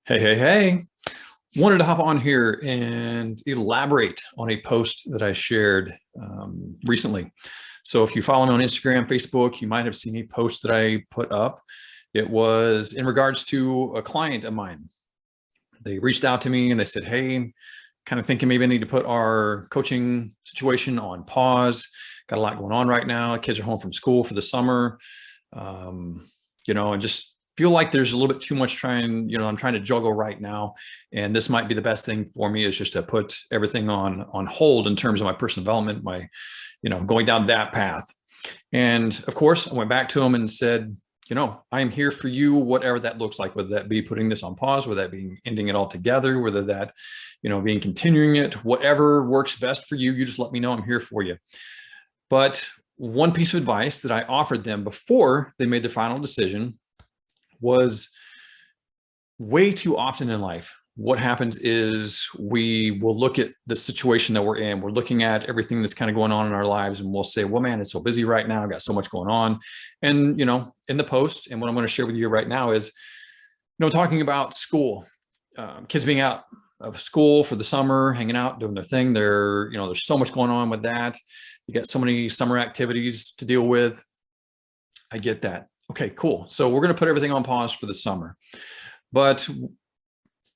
Hey, hey, hey. Wanted to hop on here and elaborate on a post that I shared recently. So if you follow me on Instagram, Facebook, you might have seen a post that I put up. It was in regards to a client of mine. They reached out to me and they said, hey, kind of thinking maybe I need to put our coaching situation on pause. Got a lot going on right now. Kids are home from school for the summer. Um, and just feel like there's a little bit too much I'm trying to juggle right now. And this might be the best thing for me is just to put everything on hold in terms of my personal development, going down that path. And of course, I went back to him and said, I am here for you, whatever that looks like, whether that be putting this on pause, whether that be ending it all together, whether that, being continuing it, whatever works best for you, you just let me know. I'm here for you. But one piece of advice that I offered them before they made their final decision was way too often in life, what happens is we will look at the situation that we're in. We're looking at everything that's kind of going on in our lives, and we'll say, well, man, it's so busy right now. I've got so much going on. And, in the post, and what I'm going to share with you right now is, talking about school, kids being out of school for the summer, hanging out, doing their thing. There's so much going on with that. You got so many summer activities to deal with. I get that. Okay, cool. So we're going to put everything on pause for the summer. But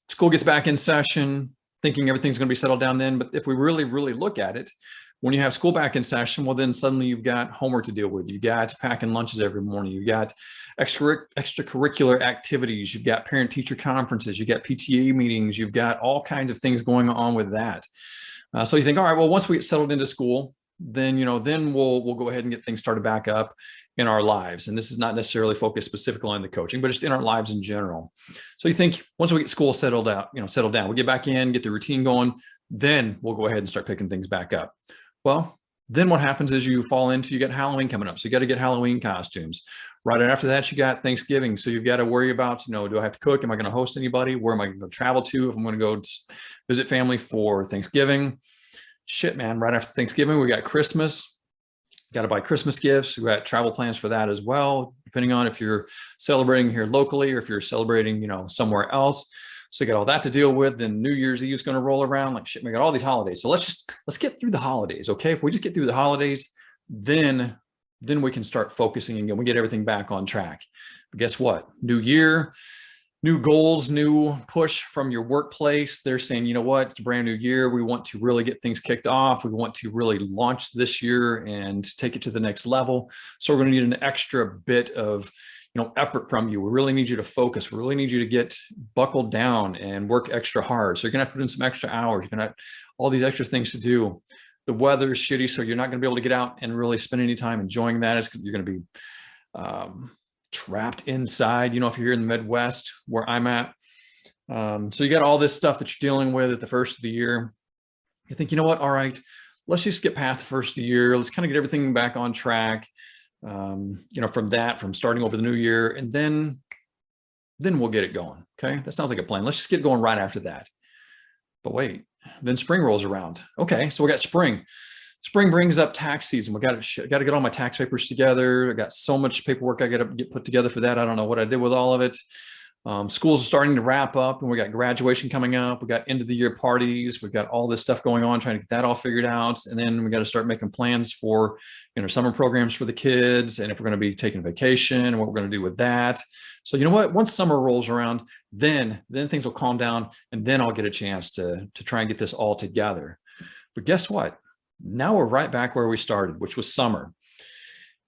school gets back in session, thinking everything's going to be settled down then. But if we really, really look at it, when you have school back in session, well, then suddenly you've got homework to deal with. You've got packing lunches every morning. You've got extracurricular activities. You've got parent-teacher conferences. You've got PTA meetings. You've got all kinds of things going on with that. So you think, all right, well, once we get settled into school, then we'll go ahead and get things started back up in our lives. And this is not necessarily focused specifically on the coaching, but just in our lives in general. So you think once we get school settled down, we get back in, get the routine going, then we'll go ahead and start picking things back up. Well, then what happens is you get Halloween coming up. So you got to get Halloween costumes. Right after that, you got Thanksgiving. So you've got to worry about, do I have to cook? Am I going to host anybody? Where am I going to travel to if I'm going to go visit family for Thanksgiving? Shit, man, right after Thanksgiving, we got Christmas. Got to buy Christmas gifts. We got travel plans for that as well, depending on if you're celebrating here locally or if you're celebrating, somewhere else. So you got all that to deal with. Then New Year's Eve is going to roll around. Like shit, we got all these holidays. So let's get through the holidays, okay? If we just get through the holidays, then we can start focusing and we get everything back on track. But guess what? New year, new goals, new push from your workplace. They're saying, you know what, it's a brand new year. We want to really get things kicked off. We want to really launch this year and take it to the next level. So we're going to need an extra bit of, effort from you. We really need you to focus. We really need you to get buckled down and work extra hard. So you're going to have to put in some extra hours. You're going to have all these extra things to do. The weather is shitty, so you're not going to be able to get out and really spend any time enjoying that. You're going to be trapped inside, if you're here in the Midwest where I'm at. So you got all this stuff that you're dealing with at the first of the year. You think, you know what? All right, let's just get past the first of the year. Let's kind of get everything back on track. From starting over the new year, and then we'll get it going. Okay. That sounds like a plan. Let's just get going right after that. But wait, then spring rolls around. Okay. So we got spring. Spring brings up tax season. We got to get all my tax papers together. I got so much paperwork I got to get put together for that. I don't know what I did with all of it. Schools are starting to wrap up, and we got graduation coming up. We got end of the year parties. We've got all this stuff going on, trying to get that all figured out. And then we got to start making plans for, summer programs for the kids. And if we're going to be taking vacation and what we're going to do with that. So you know what, once summer rolls around, then things will calm down, and then I'll get a chance to try and get this all together. But guess what? Now we're right back where we started, which was summer.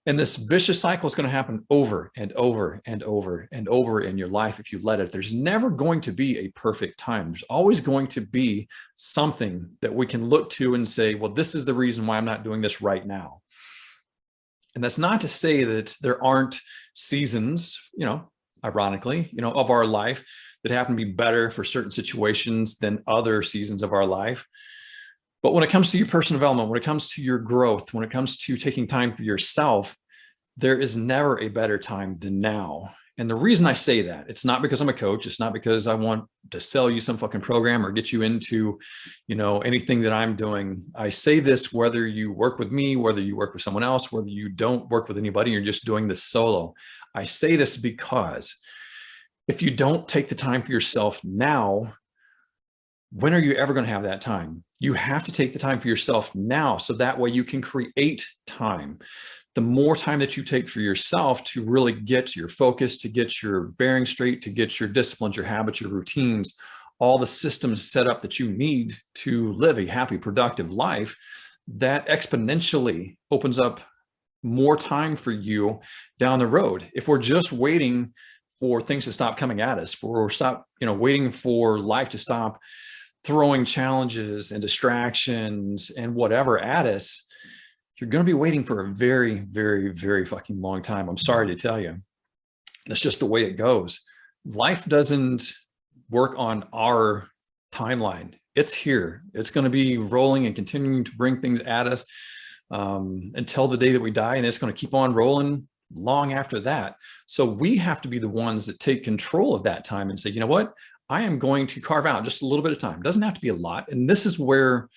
And this vicious cycle is going to happen over and over and over and over in your life if you let it. There's never going to be a perfect time. There's always going to be something that we can look to and say, well, this is the reason why I'm not doing this right now. And that's not to say that there aren't seasons, ironically, of our life that happen to be better for certain situations than other seasons of our life. But when it comes to your personal development, when it comes to your growth, when it comes to taking time for yourself, there is never a better time than now. And the reason I say that, it's not because I'm a coach. It's not because I want to sell you some fucking program or get you into, anything that I'm doing. I say this whether you work with me, whether you work with someone else, whether you don't work with anybody, you're just doing this solo. I say this because If you don't take the time for yourself now, when are you ever going to have that time? You have to take the time for yourself now, so that way you can create time. The more time that you take for yourself to really get your focus, to get your bearing straight, to get your disciplines, your habits, your routines, all the systems set up that you need to live a happy, productive life, that exponentially opens up more time for you down the road. If we're just waiting for things to stop coming at us, for stop, waiting for life to stop throwing challenges and distractions and whatever at us, you're going to be waiting for a very, very, very fucking long time. I'm sorry to tell you. That's just the way it goes. Life doesn't work on our timeline. It's here. It's going to be rolling and continuing to bring things at us until the day that we die. And it's going to keep on rolling long after that. So we have to be the ones that take control of that time and say, you know what? I am going to carve out just a little bit of time. It doesn't have to be a lot. And this is where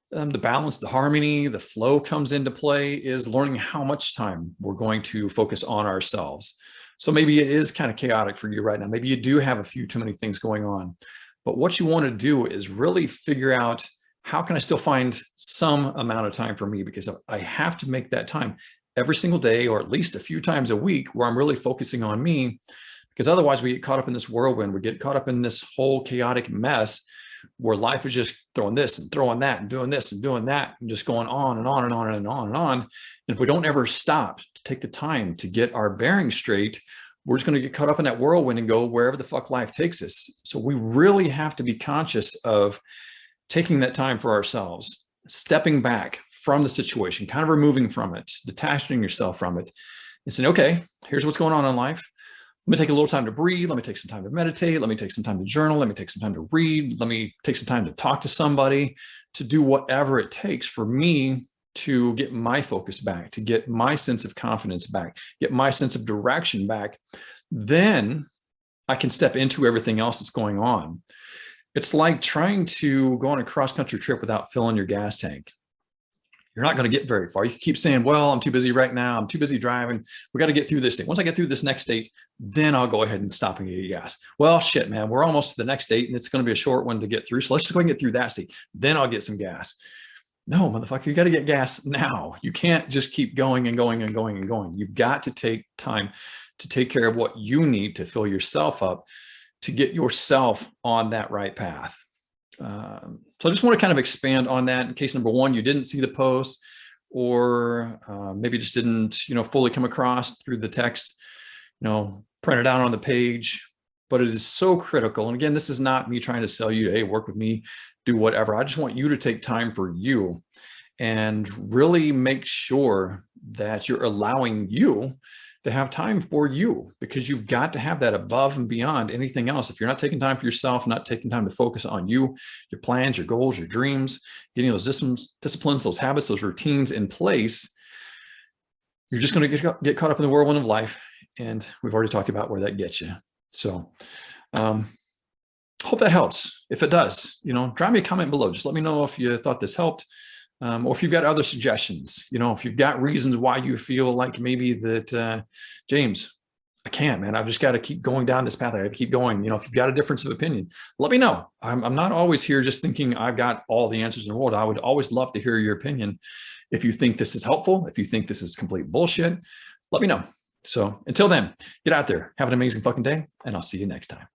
the balance, the harmony, the flow comes into play, is learning how much time we're going to focus on ourselves. So maybe it is kind of chaotic for you right now. Maybe you do have a few too many things going on. But what you want to do is really figure out, how can I still find some amount of time for me? Because I have to make that time every single day, or at least a few times a week, where I'm really focusing on me. Because otherwise we get caught up in this whirlwind. We get caught up in this whole chaotic mess where life is just throwing this and throwing that and doing this and doing that and just going on and on and on and on and on. And if we don't ever stop to take the time to get our bearings straight, we're just going to get caught up in that whirlwind and go wherever the fuck life takes us. So we really have to be conscious of taking that time for ourselves, stepping back from the situation, kind of removing from it, detaching yourself from it, and saying, okay, here's what's going on in life. Let me take a little time to breathe. Let me take some time to meditate. Let me take some time to journal. Let me take some time to read. Let me take some time to talk to somebody, to do whatever it takes for me to get my focus back, to get my sense of confidence back, get my sense of direction back. Then I can step into everything else that's going on. It's like trying to go on a cross-country trip without filling your gas tank. You're not going to get very far. You keep saying, well, I'm too busy right now. I'm too busy driving. We got to get through this state. Once I get through this next state, then I'll go ahead and stop and get gas. Well, shit, man, we're almost to the next state and it's going to be a short one to get through. So let's just go ahead and get through that state. Then I'll get some gas. No, motherfucker, you got to get gas now. You can't just keep going and going and going and going. You've got to take time to take care of what you need to fill yourself up, to get yourself on that right path. So I just want to kind of expand on that in case, number one, you didn't see the post, or maybe just didn't, fully come across through the text, printed out on the page. But it is so critical. And again, this is not me trying to sell you, hey, work with me, do whatever. I just want you to take time for you and really make sure that you're allowing you to have time for you, because you've got to have that above and beyond anything else. If you're not taking time for yourself, not taking time to focus on you, your plans, your goals, your dreams, getting those disciplines, those habits, those routines in place, you're just going to get caught up in the whirlwind of life. And we've already talked about where that gets you. So hope that helps. If it does, drop me a comment below. Just let me know if you thought this helped. Or if you've got other suggestions, if you've got reasons why you feel like maybe that, James, I can't, man, I've just got to keep going down this path. I got to keep going. If you've got a difference of opinion, let me know. I'm not always here just thinking I've got all the answers in the world. I would always love to hear your opinion. If you think this is helpful, if you think this is complete bullshit, let me know. So until then, get out there, have an amazing fucking day, and I'll see you next time.